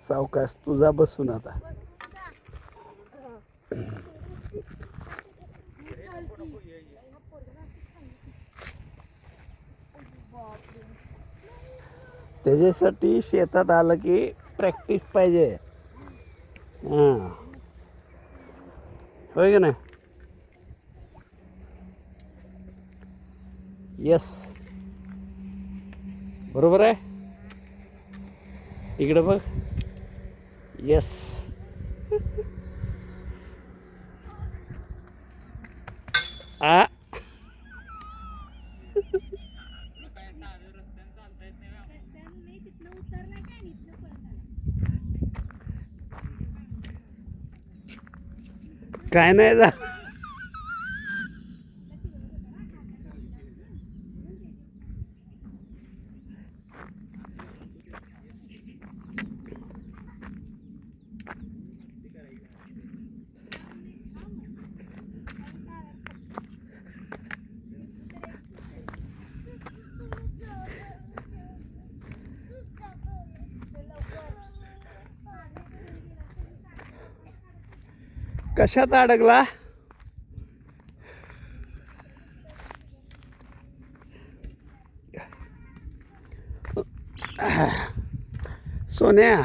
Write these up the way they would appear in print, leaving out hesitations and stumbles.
सावकाश तुझा बसून आता. त्याच्यासाठी शेतात आलं की प्रॅक्टिस पाहिजे. हां, होय का नाही? यस, बरोबर आहे. इकडे बघ. यस. आ काय नाही जा. कशात अडकला? सोन्या,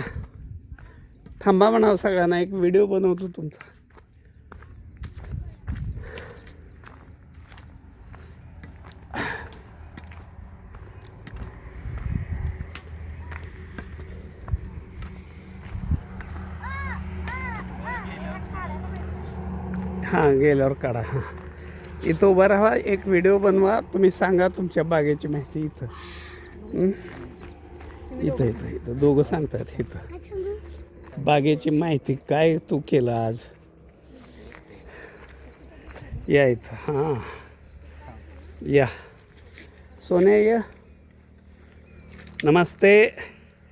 थांबा म्हणावं सगळ्यांना, एक व्हिडिओ बनवतो तुमचा. हां, गेल्यावर काढा. हां, इथं उभा राहा, एक व्हिडिओ बनवा. तुम्ही सांगा तुमच्या बागेची माहिती. इथं इथं इथं इथं दोघं सांगतात. इथं बागेची माहिती काय तू केलं आज. या इथं. हां, या सोन्या, या. नमस्ते.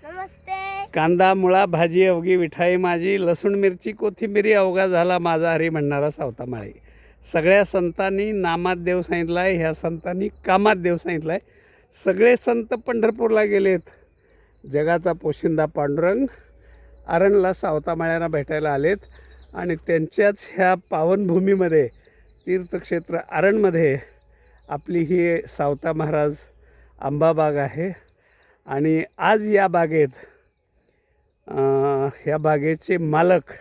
नमस्ते. कांदा मुळा भाजी अवघी विठाई माझी, लसूण मिरची कोथिंबिरी अवघा झाला माझा हरी म्हणणारा सावता माळी. सगळ्या संतांनी नामात देव सांगितला आहे, ह्या संतांनी कामात देव सांगितला आहे. सगळे संत पंढरपूरला गेलेत. जगाचा पोशिंदा पांडुरंग आरणला सावता माळ्यांना भेटायला आलेत. आणि त्यांच्याच ह्या पावनभूमीमध्ये, तीर्थक्षेत्र आरणमध्ये आपली ही सावता महाराज आंबाबाग आहे. आणि आज या बागेत ह्या बागेचे मालक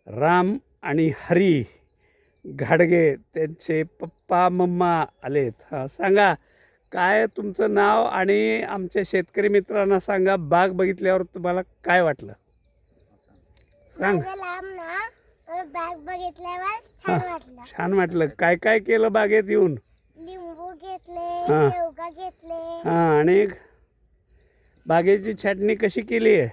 राम आणि हरी घाडगे, त्यांचे पप्पा मम्मा आलेत. हां, सांगा काय तुमचं नाव आणि आमच्या शेतकरी मित्रांना सांगा, बाग बघितल्यावर तुम्हाला काय वाटलं सांग. बाग बघितल्यावर छान वाटलं. छान वाटलं. काय काय केलं बागेत येऊन? लिंबू घेतले, हां. शेवगा घेतले. हां, आणि बागेची छाटणी कशी केली आहे?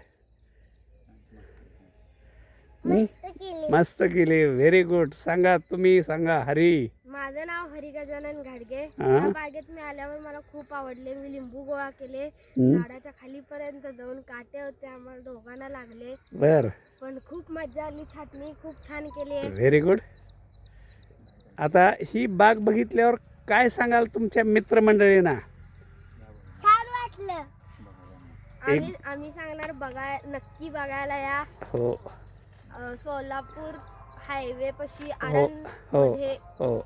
मस्त केली. मस्त केली. Very good. सांगा, तुम्ही सांगा. हरी. माझं नाव हरी गजानन घाडगे. हां. या बागेत मी आल्यावर मला खूप आवडले. मी लिंबू गोळा केले, झाडाच्या खालीपर्यंत जाऊन काटे होते, आम्हाला दोघांना लागले. बर, पण खूप मजा आली. छाटणी खूप छान केली आहे. Very good. आता ही बाग बघितल्यावर काय सांगाल तुमच्या मित्रमंडळींना? छान वाटलं. आम्ही सांगणार नक्की बघायला या. हो, सोलापूर हायवे पशी हो, आरण हो, मध्ये हो.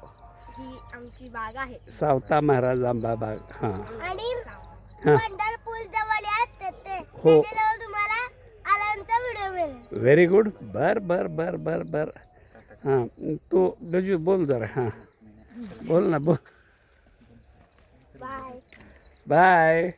ही आमची बाग आहे. सावता महाराज आंबा बाग. हां, आणि हां, पंढरपूर जवळ हो. त्याच्याजवळ तुम्हाला आरणचा व्हिडिओ मिळेल. Very good. बर बर बर बर बर. हां, तू गजू बोल जरा. हां, बोल ना, बोल. बाय. बाय.